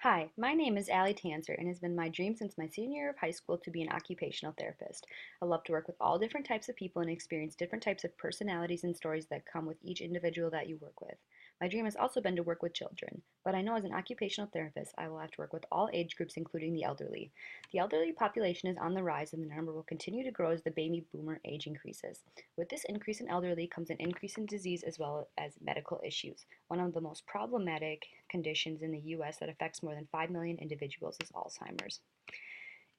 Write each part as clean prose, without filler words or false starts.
Hi, my name is Allie Tanzer, and it has been my dream since my senior year of high school to be an occupational therapist. I love to work with all different types of people and experience different types of personalities and stories that come with each individual that you work with. My dream has also been to work with children, but I know as an occupational therapist, I will have to work with all age groups, including the elderly. The elderly population is on the rise, and the number will continue to grow as the baby boomer age increases. With this increase in elderly comes an increase in disease as well as medical issues. One of the most problematic conditions in the US that affects more than 5 million individuals is Alzheimer's.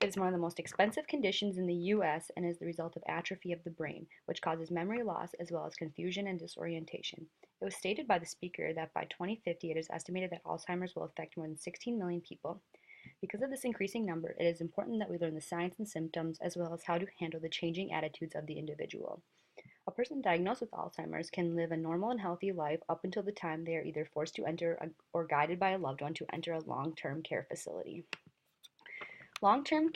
It is one of the most expensive conditions in the US and is the result of atrophy of the brain, which causes memory loss as well as confusion and disorientation. It was stated by the speaker that by 2050 it is estimated that Alzheimer's will affect more than 16 million people. Because of this increasing number, it is important that we learn the signs and symptoms as well as how to handle the changing attitudes of the individual. A person diagnosed with Alzheimer's can live a normal and healthy life up until the time they are either forced to enter or guided by a loved one to enter a long-term care facility. Long-term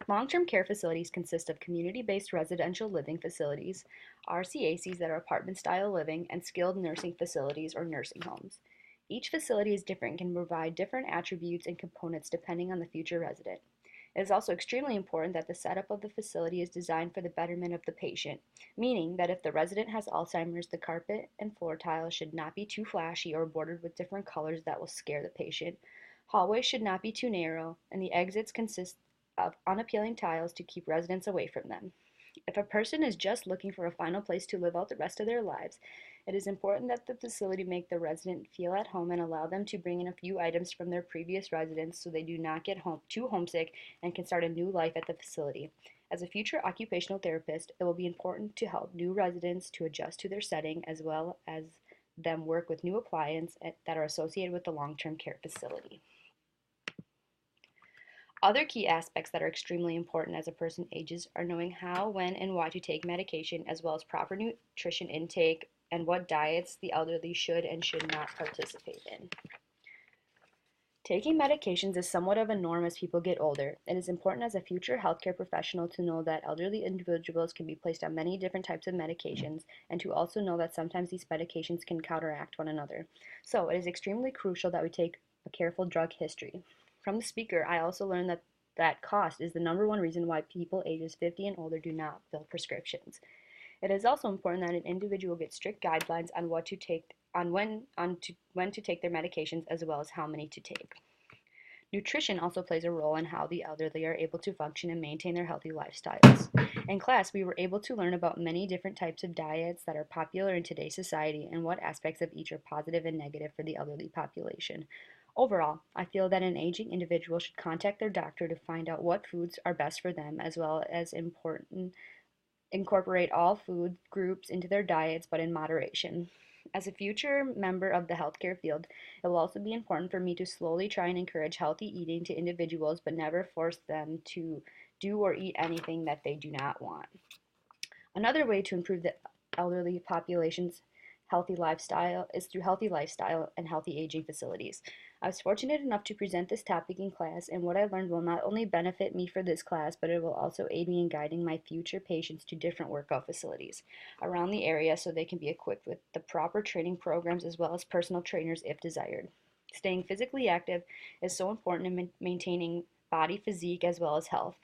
long-term care facilities consist of community-based residential living facilities, RCACs that are apartment-style living, and skilled nursing facilities or nursing homes. Each facility is different and can provide different attributes and components depending on the future resident. It is also extremely important that the setup of the facility is designed for the betterment of the patient, meaning that if the resident has Alzheimer's, the carpet and floor tiles should not be too flashy or bordered with different colors that will scare the patient. Hallways should not be too narrow, and the exits consist of unappealing tiles to keep residents away from them. If a person is just looking for a final place to live out the rest of their lives, it is important that the facility make the resident feel at home and allow them to bring in a few items from their previous residence so they do not get too homesick and can start a new life at the facility. As a future occupational therapist, it will be important to help new residents to adjust to their setting as well as them work with new appliances that are associated with the long-term care facility. Other key aspects that are extremely important as a person ages are knowing how, when, and why to take medication, as well as proper nutrition intake and what diets the elderly should and should not participate in. Taking medications is somewhat of a norm as people get older. It is important as a future healthcare professional to know that elderly individuals can be placed on many different types of medications and to also know that sometimes these medications can counteract one another. So it is extremely crucial that we take a careful drug history. From the speaker, I also learned that cost is the number one reason why people ages 50 and older do not fill prescriptions. It is also important that an individual gets strict guidelines on what to take on when to take their medications as well as how many to take. Nutrition also plays a role in how the elderly are able to function and maintain their healthy lifestyles. In class, we were able to learn about many different types of diets that are popular in today's society and what aspects of each are positive and negative for the elderly population. Overall, I feel that an aging individual should contact their doctor to find out what foods are best for them, as well as incorporate all food groups into their diets, but in moderation. As a future member of the healthcare field, it will also be important for me to slowly try and encourage healthy eating to individuals, but never force them to do or eat anything that they do not want. Another way to improve the elderly population's healthy lifestyle is through healthy lifestyle and healthy aging facilities. I was fortunate enough to present this topic in class, and what I learned will not only benefit me for this class, but it will also aid me in guiding my future patients to different workout facilities around the area so they can be equipped with the proper training programs as well as personal trainers if desired. Staying physically active is so important in maintaining body physique as well as health.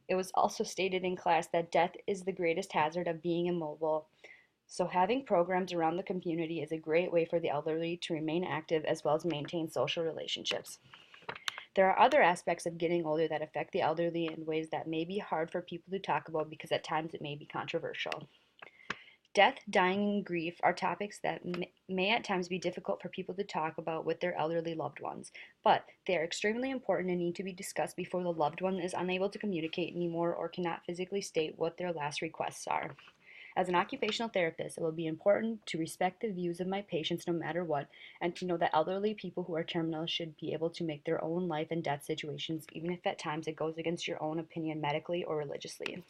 It was also stated in class that death is the greatest hazard of being immobile, so having programs around the community is a great way for the elderly to remain active as well as maintain social relationships. There are other aspects of getting older that affect the elderly in ways that may be hard for people to talk about because at times it may be controversial. Death, dying, and grief are topics that may at times be difficult for people to talk about with their elderly loved ones, but they are extremely important and need to be discussed before the loved one is unable to communicate anymore or cannot physically state what their last requests are. As an occupational therapist, it will be important to respect the views of my patients no matter what, and to know that elderly people who are terminal should be able to make their own life and death situations, even if at times it goes against your own opinion medically or religiously.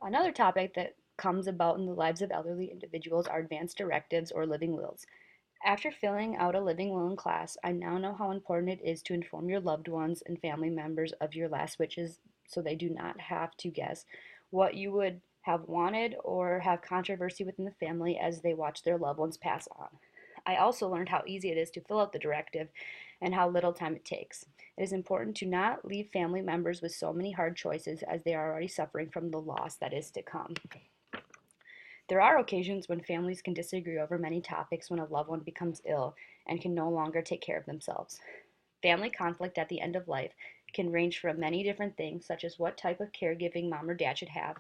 Another topic that comes about in the lives of elderly individuals are advance directives or living wills. After filling out a living will in class, I now know how important it is to inform your loved ones and family members of your last wishes so they do not have to guess what you would have wanted or have controversy within the family as they watch their loved ones pass on. I also learned how easy it is to fill out the directive and how little time it takes. It is important to not leave family members with so many hard choices as they are already suffering from the loss that is to come. There are occasions when families can disagree over many topics when a loved one becomes ill and can no longer take care of themselves. Family conflict at the end of life can range from many different things, such as what type of caregiving mom or dad should have,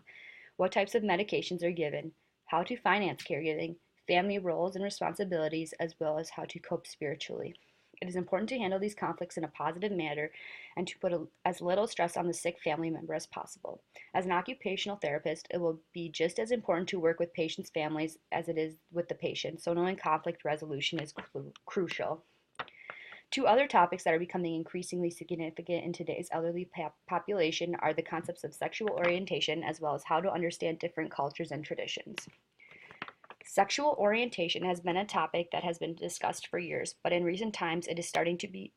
what types of medications are given, how to finance caregiving, family roles and responsibilities, as well as how to cope spiritually. It is important to handle these conflicts in a positive manner and to put as little stress on the sick family member as possible. As an occupational therapist, it will be just as important to work with patients' families as it is with the patient, so knowing conflict resolution is crucial. Two other topics that are becoming increasingly significant in today's elderly population are the concepts of sexual orientation as well as how to understand different cultures and traditions. Sexual orientation has been a topic that has been discussed for years, but in recent times it is starting to be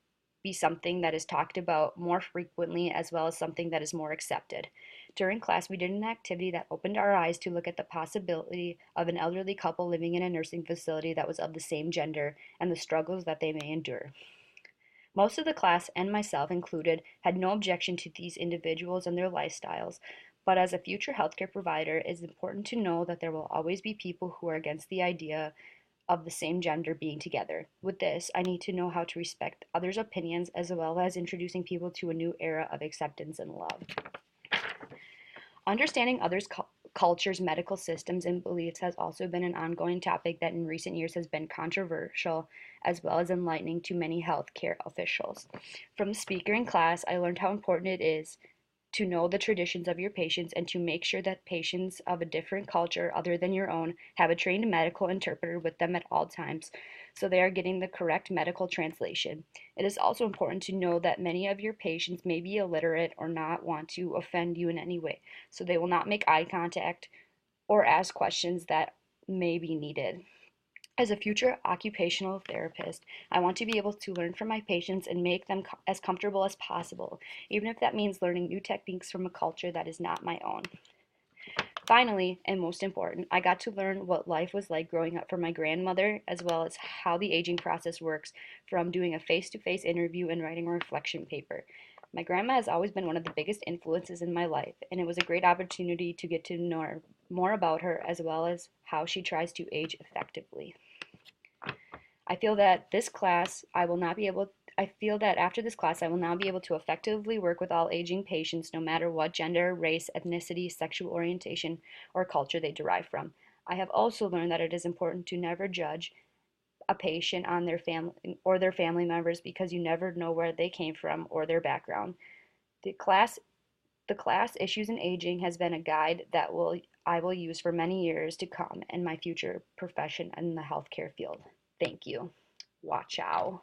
something that is talked about more frequently as well as something that is more accepted. During class, we did an activity that opened our eyes to look at the possibility of an elderly couple living in a nursing facility that was of the same gender and the struggles that they may endure. Most of the class, and myself included, had no objection to these individuals and their lifestyles, but as a future healthcare provider, it is important to know that there will always be people who are against the idea of the same gender being together. With this, I need to know how to respect others' opinions as well as introducing people to a new era of acceptance and love. Understanding others' cultures, medical systems, and beliefs has also been an ongoing topic that in recent years has been controversial as well as enlightening to many healthcare officials. From the speaker in class, I learned how important it is to know the traditions of your patients and to make sure that patients of a different culture other than your own have a trained medical interpreter with them at all times so they are getting the correct medical translation. It is also important to know that many of your patients may be illiterate or not want to offend you in any way, so they will not make eye contact or ask questions that may be needed. As a future occupational therapist, I want to be able to learn from my patients and make them as comfortable as possible, even if that means learning new techniques from a culture that is not my own. Finally, and most important, I got to learn what life was like growing up for my grandmother, as well as how the aging process works from doing a face to face interview and writing a reflection paper. My grandma has always been one of the biggest influences in my life, and it was a great opportunity to get to know more about her as well as how she tries to age effectively. I feel that this class I will not be able I feel that after this class I will now be able to effectively work with all aging patients no matter what gender, race, ethnicity, sexual orientation, or culture they derive from. I have also learned that it is important to never judge a patient on their family or their family members because you never know where they came from or their background. The class the class Issues in Aging has been a guide that I will use for many years to come in my future profession in the healthcare field. Thank you. Watch out.